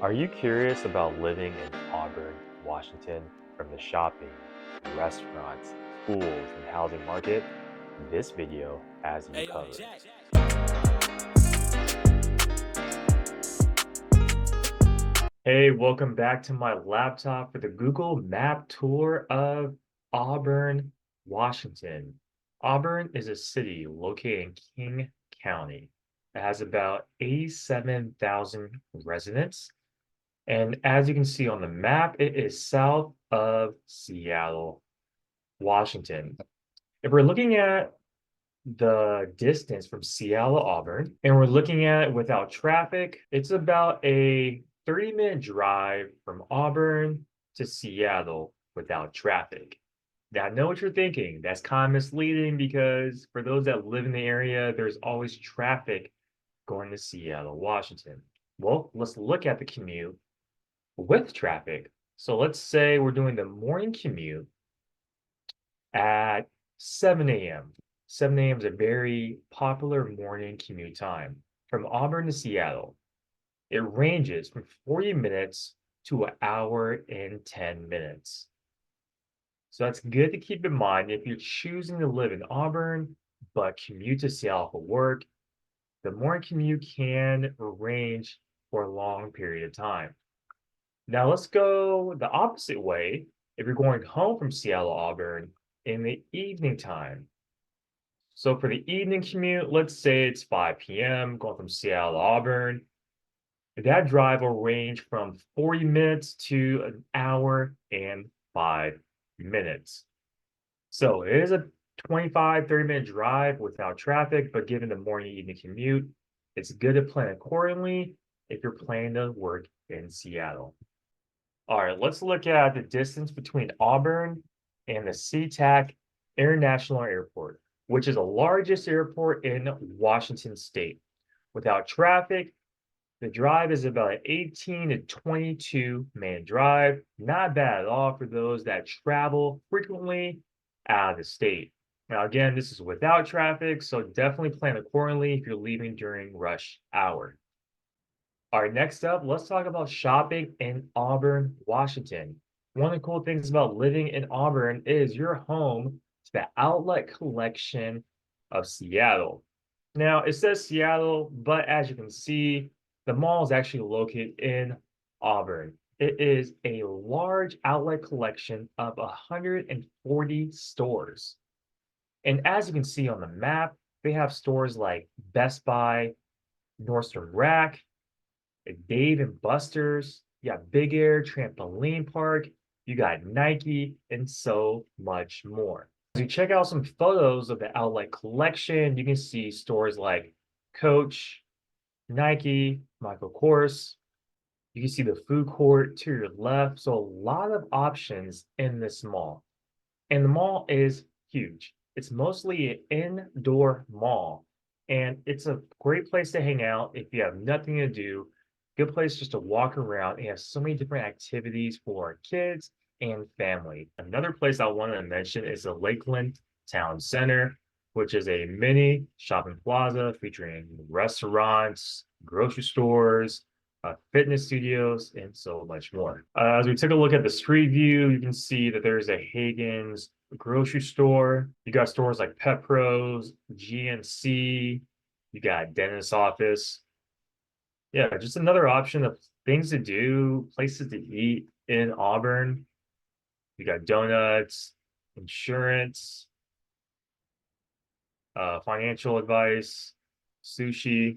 Are you curious about living in Auburn, Washington? From the shopping, restaurants, schools, and housing market, this video has you covered. Hey, welcome back to my laptop for the Google Map tour of Auburn, Washington. Auburn is a city located in King County. It has about 87,000 residents. And as you can see on the map, it is south of Seattle, Washington. If we're looking at the distance from Seattle to Auburn, and we're looking at it without traffic, it's about a 30-minute drive from Auburn to Seattle without traffic. Now, I know what you're thinking. That's kind of misleading because for those that live in the area, there's always traffic going to Seattle, Washington. Well, let's look at the commute with traffic. So let's say we're doing the morning commute at 7 a.m. 7 a.m. is a very popular morning commute time from Auburn to Seattle. It ranges from 40 minutes to an hour and 10 minutes. So that's good to keep in mind if you're choosing to live in Auburn but commute to Seattle for work. The morning commute can range for a long period of time. Now let's go the opposite way. If you're going home from Seattle, Auburn in the evening time. So for the evening commute, let's say it's 5 p.m. going from Seattle to Auburn. That drive will range from 40 minutes to an hour and 5 minutes. So it is a 25, 30-minute drive without traffic, but given the morning evening commute, it's good to plan accordingly if you're planning to work in Seattle. All right, let's look at the distance between Auburn and the SeaTac International Airport, which is the largest airport in Washington State. Without traffic, the drive is about an 18 to 22-minute drive. Not bad at all for those that travel frequently out of the state. Now, again, this is without traffic, so definitely plan accordingly if you're leaving during rush hour. All right, next up, let's talk about shopping in Auburn, Washington. One of the cool things about living in Auburn is you're home to the outlet collection of Seattle. Now, it says Seattle, but as you can see, the mall is actually located in Auburn. It is a large outlet collection of 140 stores. And as you can see on the map, they have stores like Best Buy, Nordstrom Rack, Dave and Buster's, you got Big Air Trampoline Park, you got Nike, and so much more. As you check out some photos of the outlet collection, you can see stores like Coach, Nike, Michael Kors. You can see the food court to your left. So a lot of options in this mall. And the mall is huge. It's mostly an indoor mall. And it's a great place to hang out if you have nothing to do. Good place just to walk around. It has so many different activities for kids and family. Another place I wanted to mention is the Lakeland Town Center, which is a mini shopping plaza featuring restaurants, grocery stores, fitness studios, and so much more. As we take a look at the street view, you can see that there's a Hagen's grocery store. You got stores like Pet Pros, GNC. You got dentist office. Yeah, just another option of things to do, places to eat in Auburn. You got donuts, insurance, financial advice, sushi.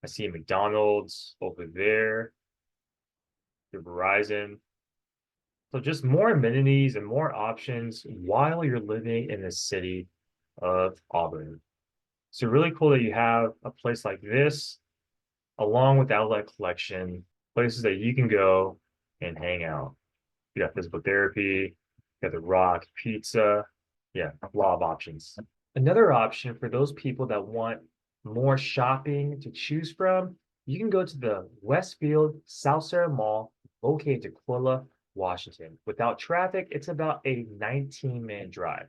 I see McDonald's over there, the Verizon. So just more amenities and more options while you're living in the city of Auburn. So really cool that you have a place like this, along with the outlet collection, places that you can go and hang out. You got physical therapy, you got the Rock Pizza. Yeah, a lot of options. Another option for those people that want more shopping to choose from, you can go to the Westfield South Sarah Mall located in Tukwila, Washington. Without traffic, it's about a 19-minute drive.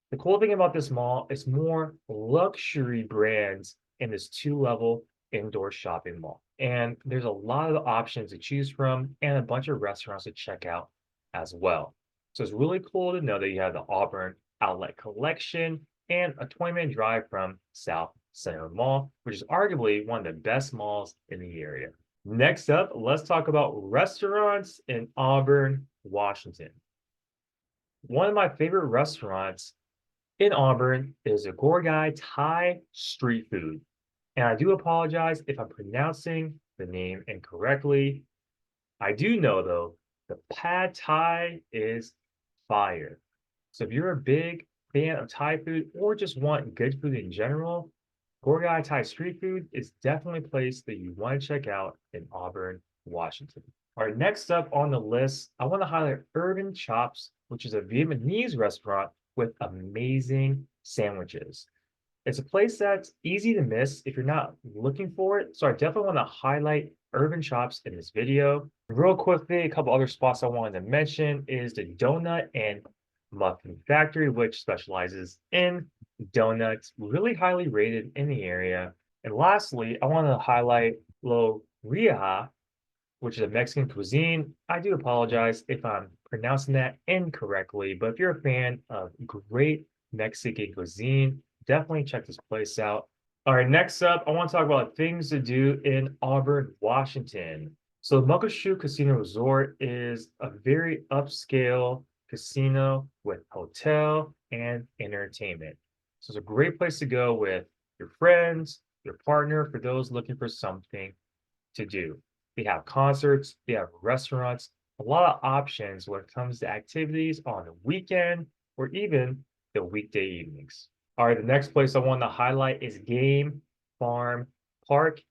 The cool thing about this mall is more luxury brands in this two-level indoor shopping mall. And there's a lot of options to choose from and a bunch of restaurants to check out as well. So it's really cool to know that you have the Auburn Outlet Collection and a 20-minute drive from South Center Mall, which is arguably one of the best malls in the area. Next up, let's talk about restaurants in Auburn, Washington. One of my favorite restaurants in Auburn is a Gorgai Thai street food. And I do apologize if I'm pronouncing the name incorrectly. I do know, though, the pad Thai is fire. So if you're a big fan of Thai food or just want good food in general, Gorgai Thai street food is definitely a place that you want to check out in Auburn, Washington. All right, next up on the list, I want to highlight Urban Chops, which is a Vietnamese restaurant with amazing sandwiches. It's a place that's easy to miss if you're not looking for it. So I definitely want to highlight Urban Chops in this video. Real quickly, a couple other spots I wanted to mention is the Donut and Muffin Factory, which specializes in donuts, really highly rated in the area. And lastly, I want to highlight Lo Rioja, which is a Mexican cuisine. I do apologize if I'm pronouncing that incorrectly, but if you're a fan of great Mexican cuisine, definitely check this place out. All right, next up, I want to talk about things to do in Auburn, Washington. So the Muckleshoot Casino Resort is a very upscale casino with hotel and entertainment. So it's a great place to go with your friends, your partner, for those looking for something to do. They have concerts, they have restaurants, a lot of options when it comes to activities on the weekend or even the weekday evenings. All right, the next place I want to highlight is Game Farm Park.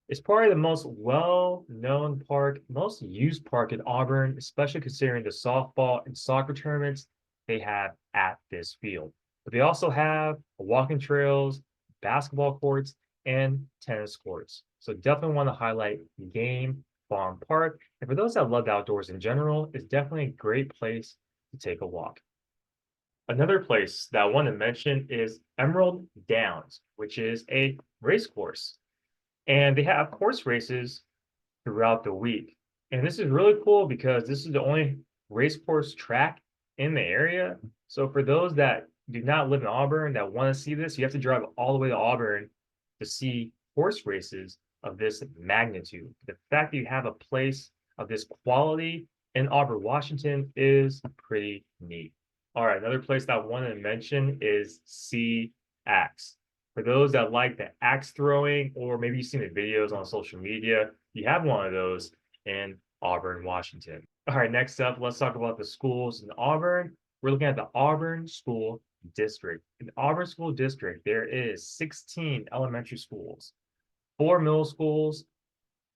It's probably the most well-known park, most used park in Auburn, especially considering the softball and soccer tournaments they have at this field. But they also have walking trails, basketball courts, and tennis courts. So definitely want to highlight Game Farm Park. And for those that love outdoors in general, it's definitely a great place to take a walk. Another place that I want to mention is Emerald Downs, which is a race course. And they have horse races throughout the week. And this is really cool because this is the only race course track in the area. So for those that do not live in Auburn that want to see this, you have to drive all the way to Auburn to see horse races of this magnitude. The fact that you have a place of this quality in Auburn, Washington is pretty neat. All right, another place that I wanted to mention is Sea Axe. For those that like the axe throwing, or maybe you've seen the videos on social media, you have one of those in Auburn, Washington. All right, next up, let's talk about the schools in Auburn. We're looking at the Auburn School District. In the Auburn School District, there is 16 elementary schools, 4 middle schools,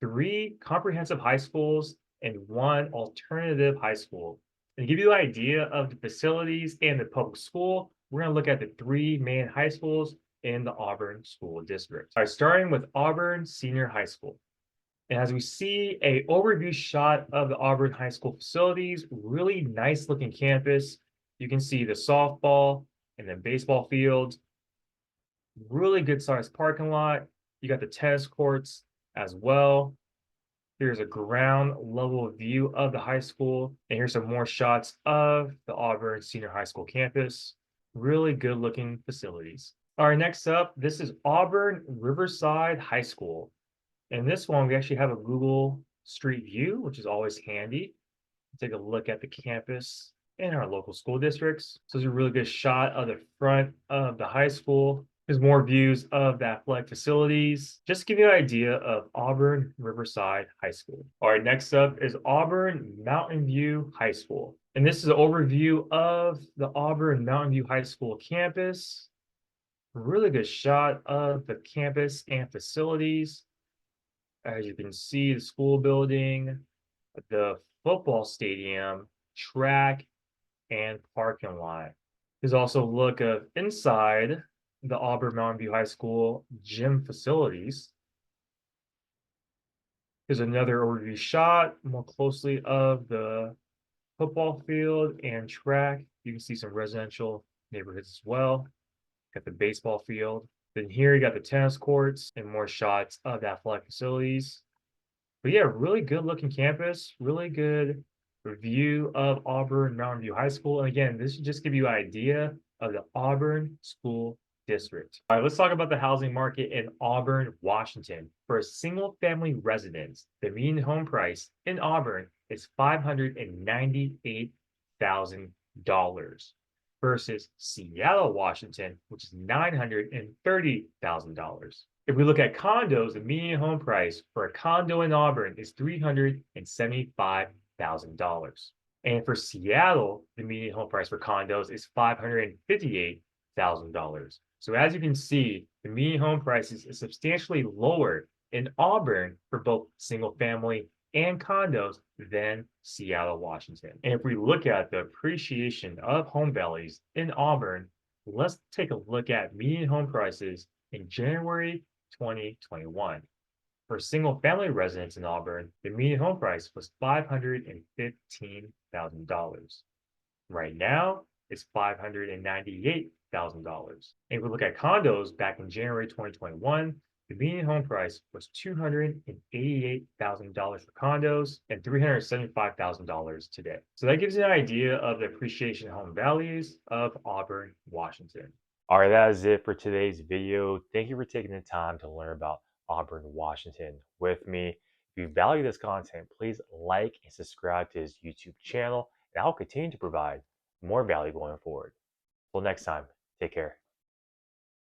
3 comprehensive high schools, and 1 alternative high school. And to give you an idea of the facilities and the public school, we're going to look at the 3 main high schools in the Auburn School District. All right, starting with Auburn Senior High School. And as we see a overview shot of the Auburn High School facilities, really nice looking campus. You can see the softball and the baseball fields, really good sized parking lot. You got the tennis courts as well. Here's a ground level view of the high school. And here's some more shots of the Auburn Senior High School campus. Really good looking facilities. All right, next up, this is Auburn Riverside High School. And this one, we actually have a Google Street View, which is always handy. Take a look at the campus in our local school districts. So it's a really good shot of the front of the high school. There's more views of the athletic facilities. Just to give you an idea of Auburn Riverside High School. All right, next up is Auburn Mountain View High School. And this is an overview of the Auburn Mountain View High School campus. Really good shot of the campus and facilities. As you can see, the school building, the football stadium, track, and parking lot. There's also a look of inside the Auburn Mountain View High School gym facilities. Here's another overview shot more closely of the football field and track. You can see some residential neighborhoods as well. Got the baseball field. Then here you got the tennis courts and more shots of the athletic facilities. But yeah, really good looking campus, really good review of Auburn Mountain View High School. And again, this should just give you an idea of the Auburn School District. All right, let's talk about the housing market in Auburn, Washington. For a single family residence, the median home price in Auburn is $598,000 versus Seattle, Washington, which is $930,000. If we look at condos, the median home price for a condo in Auburn is $375,000. And for Seattle, the median home price for condos is $558,000. So as you can see, the median home prices is substantially lower in Auburn for both single family and condos than Seattle, Washington. And if we look at the appreciation of home values in Auburn, let's take a look at median home prices in January 2021. For single family residents in Auburn, the median home price was $515,000. Right now, it's $598,000. And if we look at condos back in January 2021, the median home price was $288,000 for condos and $375,000 today. So that gives you an idea of the appreciation in home values of Auburn, Washington. All right, that is it for today's video. Thank you for taking the time to learn about Auburn, Washington with me. If you value this content, please like and subscribe to his YouTube channel, and I'll continue to provide more value going forward. Till next time, take care.